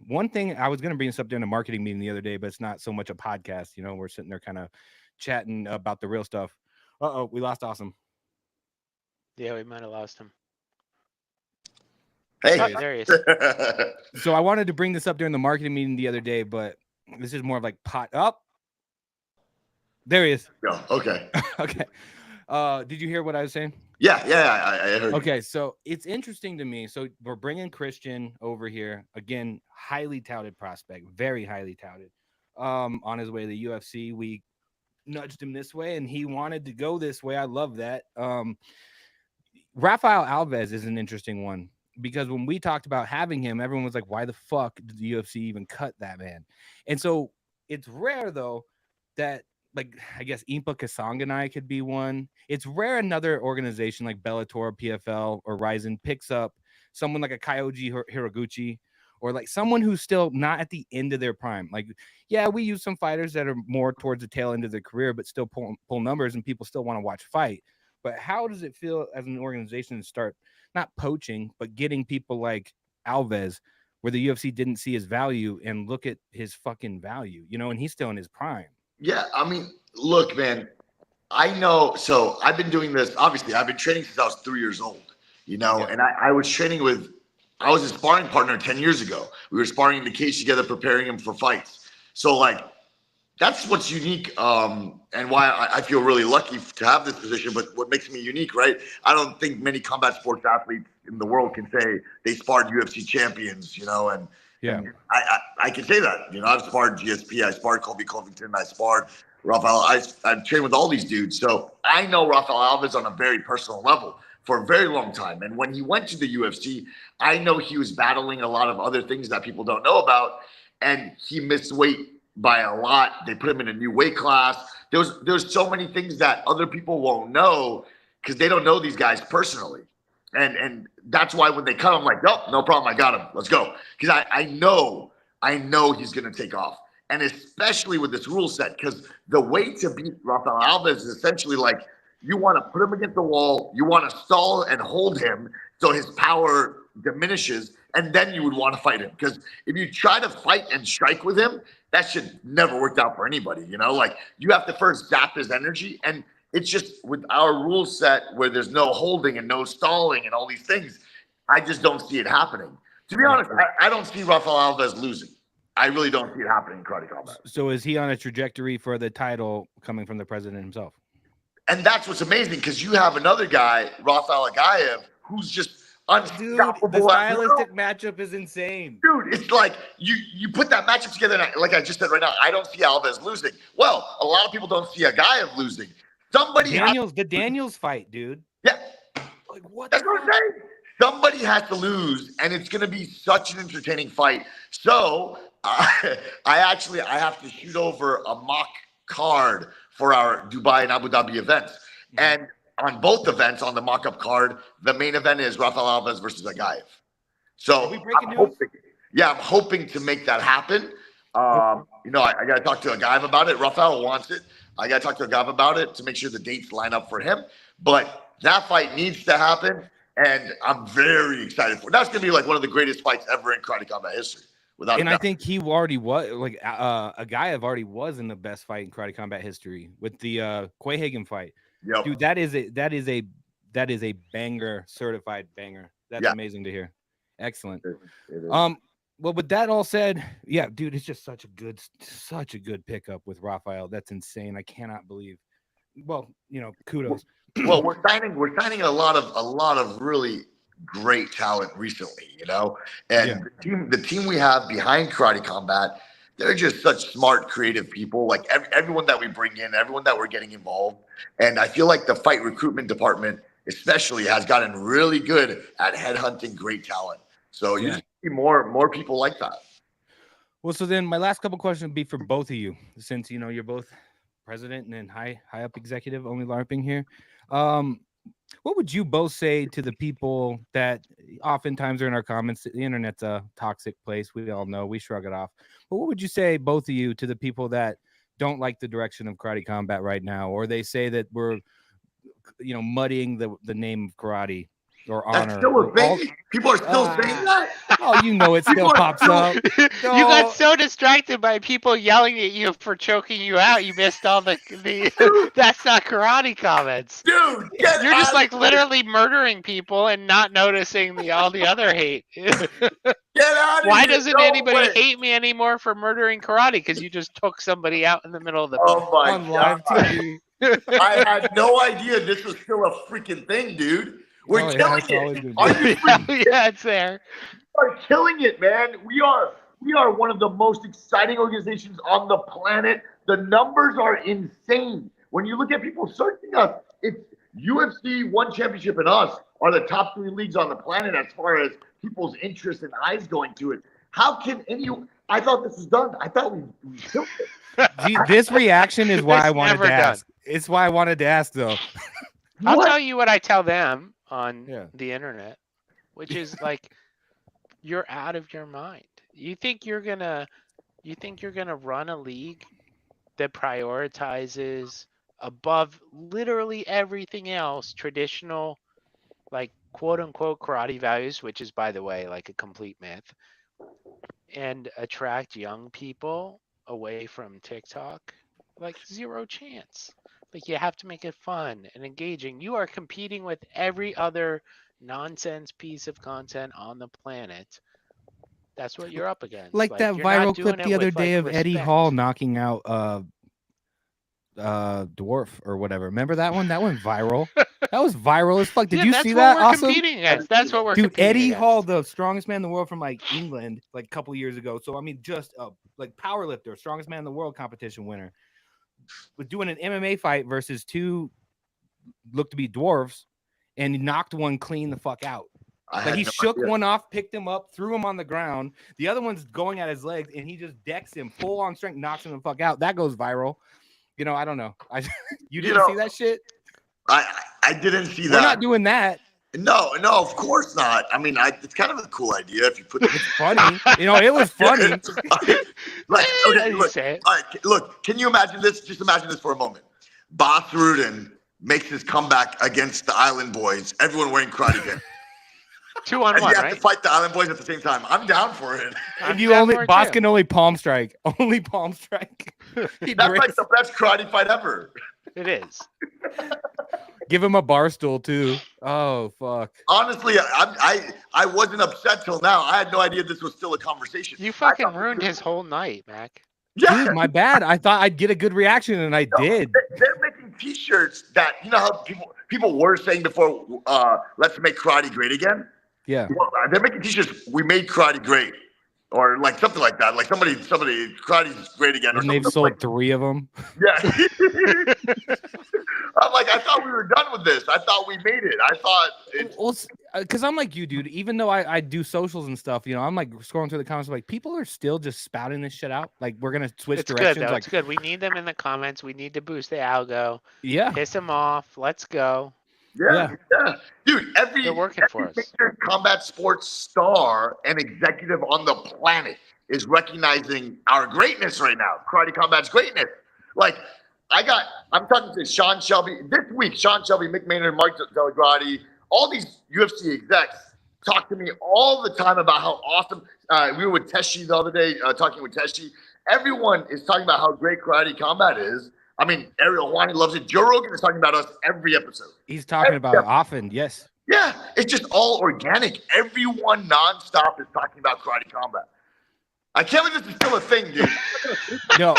S1: one thing I was going to bring this up during the marketing meeting the other day, but it's not so much a podcast. You know, we're sitting there kind of chatting about the real stuff. Uh-oh, we lost Asim.
S2: Yeah, we might have lost him.
S3: Hey.
S2: Oh, there he is.
S1: So I wanted to bring this up during the marketing meeting the other day, but this is more of like pot up. There he is.
S3: Yeah, okay.
S1: Okay. Did you hear what I was saying?
S3: Yeah, I heard.
S1: Okay, so it's interesting to me. So we're bringing Christian over here again, highly touted prospect, very highly touted. On his way to the UFC, we nudged him this way, and he wanted to go this way. I love that. Rafael Alves is an interesting one because when we talked about having him, everyone was like, "Why the fuck did the UFC even cut that man?" And so it's rare though that. Like, I guess Impa Kasanganai could be one. It's rare another organization like Bellator, PFL, or Ryzen picks up someone like a Kyoji Hiraguchi or like someone who's still not at the end of their prime. Like, yeah, we use some fighters that are more towards the tail end of their career, but still pull numbers and people still want to watch fight. But how does it feel as an organization to start not poaching, but getting people like Alves where the UFC didn't see his value and look at his fucking value, you know, and he's still in his prime.
S3: Yeah, I mean, look, man, I know. So I've been doing this. Obviously, I've been training since I was 3 years old, you know,
S1: Yeah.
S3: and I was training I was a sparring partner 10 years ago. We were sparring in the cage together, preparing him for fights. So, like, that's what's unique and why I feel really lucky to have this position. But what makes me unique, right? I don't think many combat sports athletes in the world can say they sparred UFC champions, you know, and
S1: Yeah.
S3: and I can say that, you know, I've sparred GSP, I sparred Colby Covington, I sparred Rafael. I've trained with all these dudes. So I know Rafael Alves on a very personal level for a very long time. And when he went to the UFC, I know he was battling a lot of other things that people don't know about. And he missed weight by a lot. They put him in a new weight class. There's so many things that other people won't know because they don't know these guys personally. And that's why when they cut him, I'm like, nope, no problem. I got him. Let's go. Because I know he's going to take off. And especially with this rule set, because the way to beat Rafael Alves is essentially like you want to put him against the wall. You want to stall and hold him so his power diminishes. And then you would want to fight him. Because if you try to fight and strike with him, that should never work out for anybody. You know, like you have to first zap his energy. And it's just with our rule set where there's no holding and no stalling and all these things, I just don't see it happening. To be honest, I don't see Rafael Alves losing. I really don't see it happening in karate combat.
S1: So is he on a trajectory for the title coming from the president himself?
S3: And that's what's amazing because you have another guy, Rafael Agaev, who's just
S1: Dude, the
S3: unstoppable.
S1: stylistic matchup is insane.
S3: Dude, it's like you put that matchup together, and like I just said right now, I don't see Alves losing. Well, a lot of people don't see Agaev losing.
S1: The Daniels fight, dude.
S3: Yeah.
S1: Like what?
S3: That's what I'm saying. Somebody has to lose, and it's going to be such an entertaining fight. So I have to shoot over a mock card for our Dubai and Abu Dhabi events. And on both events, on the mock-up card, the main event is Rafael Alves versus Agaev. So
S1: Are we breaking news?
S3: I'm hoping to make that happen. I got to talk to a guy about it. Rafael wants it. I got to talk to a guy about it to make sure the dates line up for him. But that fight needs to happen, and I'm very excited for it. That's going to be like one of the greatest fights ever in karate combat history, without a doubt.
S1: I think he already was like a guy I've already was in the best fight in karate combat history with the Quayhagen fight.
S3: Yep.
S1: Dude, that is a banger, certified banger. That's amazing to hear. Excellent.
S3: It is.
S1: Well, with that all said, yeah, dude, it's just such a good pickup with Rafael. That's insane. I cannot believe. Well, kudos.
S3: Well, we're signing a lot of really great talent recently, and the team we have behind Karate Combat, they're just such smart, creative people. Like everyone that we bring in, everyone that we're getting involved, and I feel like the fight recruitment department, especially, has gotten really good at headhunting great talent. So you see more people like that.
S1: Well, so then my last couple questions would be for both of you, since you're both president and then high up executive, only LARPing here. What would you both say to the people that oftentimes are in our comments? The internet's a toxic place. We all know. We shrug it off. But what would you say, both of you, to the people that don't like the direction of karate combat right now, or they say that we're, muddying the name of karate or honor?
S3: That's still a thing. People are still saying that.
S1: Oh, it still pops up.
S2: You got so distracted by people yelling at you for choking you out, you missed all the that's not karate comments.
S3: Dude,
S2: you're just like literally murdering people and not noticing all the other hate.
S3: Get out of
S2: Why
S3: here.
S2: doesn't anybody hate me anymore for murdering karate? Because you just took somebody out in the middle of the
S3: on
S1: live TV.
S3: I had no idea this was still a freaking thing, dude. We're killing it. Are you
S2: yeah, it's there.
S3: We are killing it, man. We are one of the most exciting organizations on the planet. The numbers are insane. When you look at people searching us, it's UFC, One Championship, and us are the top 3 leagues on the planet as far as people's interest and eyes going to it. How can I thought this was done. I thought we killed it.
S1: Gee, this reaction is why I wanted to ask. It's why I wanted to ask, though.
S2: I'll tell you what I tell them on the internet, which is like, you're out of your mind. You think you're gonna run a league that prioritizes above literally everything else traditional, like, quote unquote karate values, which is, by the way, like a complete myth, and attract young people away from TikTok? Like, zero chance. Like, you have to make it fun and engaging. You are competing with every other nonsense piece of content on the planet. That's what you're up against.
S1: Like that viral clip the other day of Eddie Hall knocking out Dwarf or whatever. Remember that one? That went viral. That was viral as fuck. Did you see that?
S2: Awesome. That's what we're
S1: Dude, Eddie
S2: against.
S1: Hall, the strongest man in the world from like England, like a couple years ago. So I mean, just like power lifter, strongest man in the world competition winner, was doing an MMA fight versus 2 looked to be dwarves, and he knocked one clean the fuck out. Like, he shook one off, picked him up, threw him on the ground. The other one's going at his legs, and he just decks him full on strength, knocks him the fuck out. That goes viral. I don't know. You didn't see that shit?
S3: I didn't see that.
S1: We're not doing that.
S3: No, of course not. I mean, it's kind of a cool idea if you put.
S1: It's funny. It was funny.
S3: Like, okay, look. Can you imagine this? Just imagine this for a moment. Bas Rudin makes his comeback against the Island Boys. Everyone wearing karate gear.
S2: 2-on-1,
S3: and you have
S2: right?
S3: to fight the Island Boys at the same time. I'm down for it.
S1: Boss can only palm strike. Only palm strike.
S3: That's like the best karate fight ever.
S2: It is.
S1: Give him a bar stool too. Oh fuck.
S3: Honestly, I wasn't upset till now. I had no idea this was still a conversation.
S2: You fucking ruined his whole night, Mac.
S3: Yeah.
S1: Dude, my bad. I thought I'd get a good reaction, and I did.
S3: They're making T-shirts that, how people were saying before, let's make karate great again.
S1: Yeah.
S3: Well, they're making T-shirts. We made karate great, or like something like that. Like somebody, karate's great again.
S1: And they've sold 3 of them.
S3: Yeah. I'm like, I thought we were done with this. I thought we made it. I thought
S1: because I'm like you, dude. Even though I do socials and stuff, I'm like scrolling through the comments, like, people are still just spouting this shit out. Like, we're gonna switch directions.
S2: Good, though.
S1: Like,
S2: it's good. We need them in the comments. We need to boost the algo.
S1: Yeah.
S2: Piss them off. Let's go.
S3: Yeah. Dude, every
S2: They're working for us.
S3: major combat sports star and executive on the planet is recognizing our greatness right now. Karate Combat's greatness. Like, I'm talking to Sean Shelby this week. Sean Shelby, Mick Maynard, Mark Delagrati, all these UFC execs talk to me all the time about how awesome. We were with Teshi the other day, talking with Teshi. Everyone is talking about how great Karate Combat is. I mean, Ariel Helwani loves it. Joe Rogan is talking about us every episode.
S1: He's talking about it often, yes.
S3: Yeah, it's just all organic. Everyone nonstop is talking about Karate Combat. I can't believe this is still a thing, dude.
S1: No,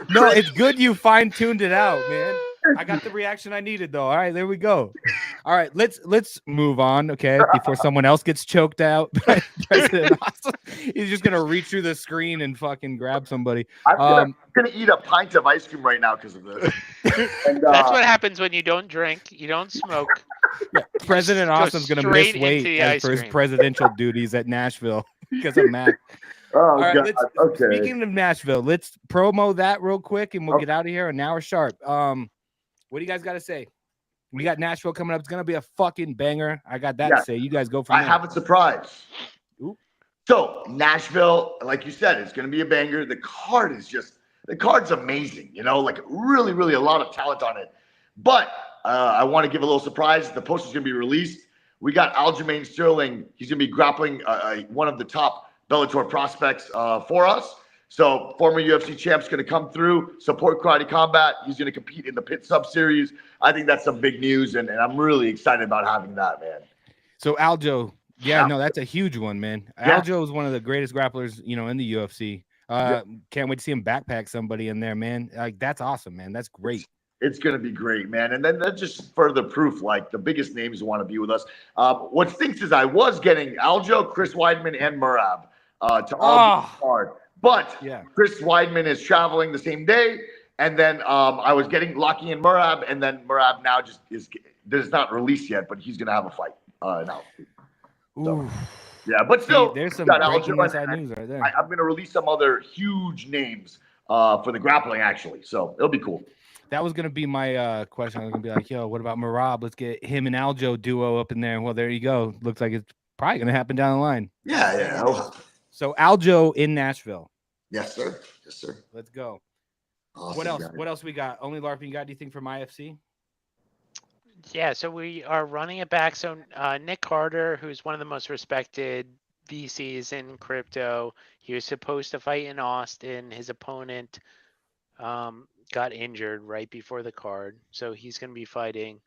S1: no, it's good you fine-tuned it out, man. I got the reaction I needed, though. All right, there we go. All right, let's move on, okay? Before someone else gets choked out by President Awesome. He's just gonna reach through the screen and fucking grab somebody.
S3: I'm gonna eat a pint of ice cream right now because of this. And,
S2: That's what happens when you don't drink, you don't smoke.
S1: Yeah, President Awesome's gonna miss weight for his presidential duties at Nashville because of Mac.
S3: Oh,
S1: all right,
S3: God. Okay.
S1: Speaking of Nashville, let's promo that real quick and we'll get out of here an hour sharp. What do you guys got to say? We got Nashville coming up. It's going to be a fucking banger. I got that to say. You guys go from there.
S3: I have a surprise.
S1: Ooh.
S3: So, Nashville, like you said, it's going to be a banger. The card's amazing, you know, like really, really a lot of talent on it. But I want to give a little surprise. The poster's going to be released. We got Aljamain Sterling. He's going to be grappling one of the top Bellator prospects for us. So former UFC champ's going to come through, support Karate Combat. He's going to compete in the Pit Sub Series. I think that's some big news, and I'm really excited about having that, man.
S1: So Aljo, no, that's a huge one, man. Yeah. Aljo is one of the greatest grapplers, you know, in the UFC. Can't wait to see him backpack somebody in there, man. Like, that's awesome, man. That's great.
S3: It's going to be great, man. And then that's just further proof, like the biggest names want to be with us. What stinks is I was getting Aljo, Chris Weidman, and Merab to all be hard. But Chris Weidman is traveling the same day, and then I was locking in Merab, and then Merab now just is not released yet, but he's gonna have a fight now. So, yeah, but still,
S1: there's some breaking inside news right there.
S3: I'm gonna release some other huge names for the grappling actually, so it'll be cool.
S1: That was gonna be my question. I was gonna be like, yo, what about Merab? Let's get him and Aljo duo up in there. Well, there you go. Looks like it's probably gonna happen down the line.
S3: Yeah.
S1: So Aljo in Nashville.
S3: Yes, sir.
S1: Let's go.
S3: Awesome,
S1: what else?
S3: guys.
S1: What else we got? Only LARP you got anything from IFC?
S2: Yeah, so we are running it back. So Nick Carter, who's one of the most respected VCs in crypto, he was supposed to fight in Austin. His opponent got injured right before the card, so he's going to be fighting.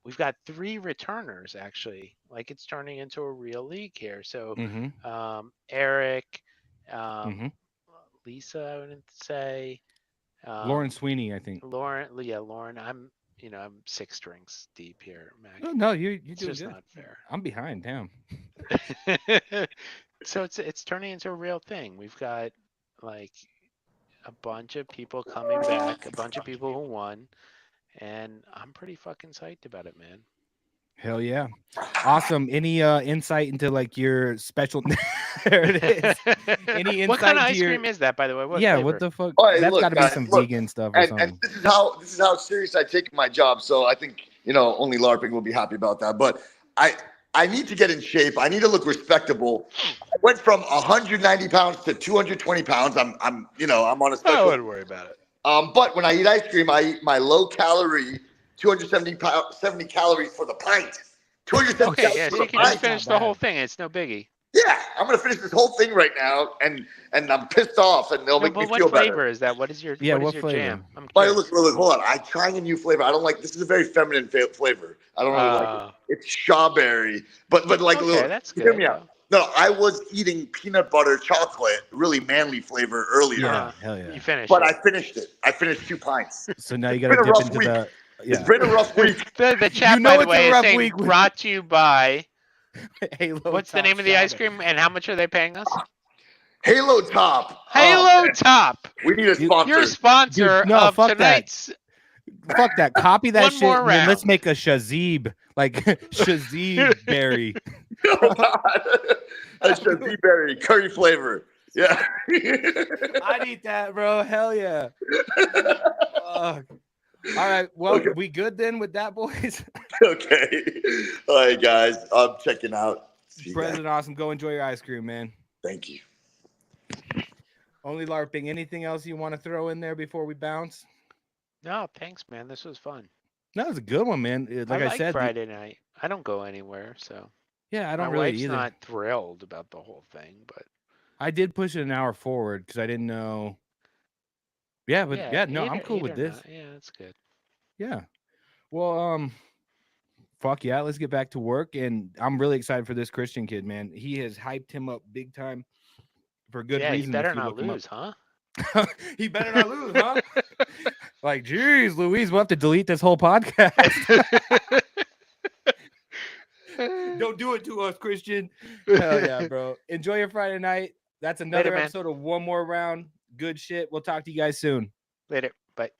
S2: We've got 3 returners, actually. Like, it's turning into a real league here. So Eric, Lisa, I wouldn't say.
S1: Lauren Sweeney, I think.
S2: Lauren. I'm 6 drinks deep here, Mac.
S1: No, you're doing
S2: just
S1: good.
S2: Not fair.
S1: I'm behind, damn.
S2: So it's turning into a real thing. We've got like a bunch of people coming back, a bunch of people who won, and I'm pretty fucking psyched about it, man.
S1: Hell yeah. Awesome. Any insight into like your special there it is. Any insight
S2: what kind of ice cream is that, by the way? What flavor?
S1: What the fuck?
S3: All right,
S1: that's
S3: look,
S1: gotta be some vegan stuff or something.
S3: And this is how serious I take my job. So I think, only LARPing will be happy about that. But I need to get in shape. I need to look respectable. I went from 190 pounds to 220 pounds. I'm on a special.
S2: I wouldn't worry about it.
S3: But when I eat ice cream, I eat my low calorie, 270 calories for the pint. 270
S2: okay, yeah, so you can just finish the whole thing. It's no biggie.
S3: Yeah, I'm gonna finish this whole thing right now, and I'm pissed off, and they'll make me feel better.
S2: What flavor is that? What is your jam?
S3: Look, hold on. I trying a new flavor. I don't like. This is a very feminine flavor. I don't really like it. It's strawberry, but like
S2: okay, that's good.
S3: Hear me out. No, I was eating peanut butter chocolate, really manly flavor earlier.
S1: Yeah, hell yeah.
S2: You finished.
S3: But I finished it. I finished 2 pints.
S1: So now you got to dip into
S3: week.
S1: the. Yeah.
S3: It's been a rough week.
S2: The chat, by the way, is saying brought to you by.
S1: Halo.
S2: What's the name of the ice cream, and how much are they paying us?
S3: Halo Top.
S2: Halo Top.
S3: We need a sponsor.
S2: You're a sponsor of tonight's.
S1: Fuck that. Copy that
S2: One
S1: shit.
S2: more round.
S1: Let's make a Shazib. Like Shazib berry.
S3: A Shazib berry curry flavor. Yeah.
S1: I'd eat that, bro. Hell yeah. All right. Well,
S3: okay.
S1: We good then with that, boys?
S3: Okay. All right, guys. I'm checking out.
S1: President Awesome. Go enjoy your ice cream, man.
S3: Thank you.
S1: Only LARPing. Anything else you want to throw in there before we bounce?
S2: No, thanks, man. This was fun.
S1: That was a good one, man. Like I
S2: like
S1: said,
S2: Friday night. I don't go anywhere, so
S1: yeah, I
S2: my
S1: don't really
S2: wife's
S1: either.
S2: not thrilled about the whole thing, but
S1: I did push it an hour forward because I didn't know. Yeah, but yeah, no, I'm cool with this.
S2: Yeah, that's good.
S1: Yeah. Well, fuck yeah, let's get back to work. And I'm really excited for this Christian kid, man. He has hyped him up big time for good
S2: Yeah,
S1: reason.
S2: he better
S1: if you
S2: not
S1: look him
S2: lose, huh?
S1: up. He better not lose, huh? Like, geez, Louise, we'll have to delete this whole podcast. Don't do it to us, Christian. Hell yeah, bro. Enjoy your Friday night. That's another
S2: Later, man.
S1: episode of One More Round. Good shit. We'll talk to you guys soon.
S2: Later. Bye.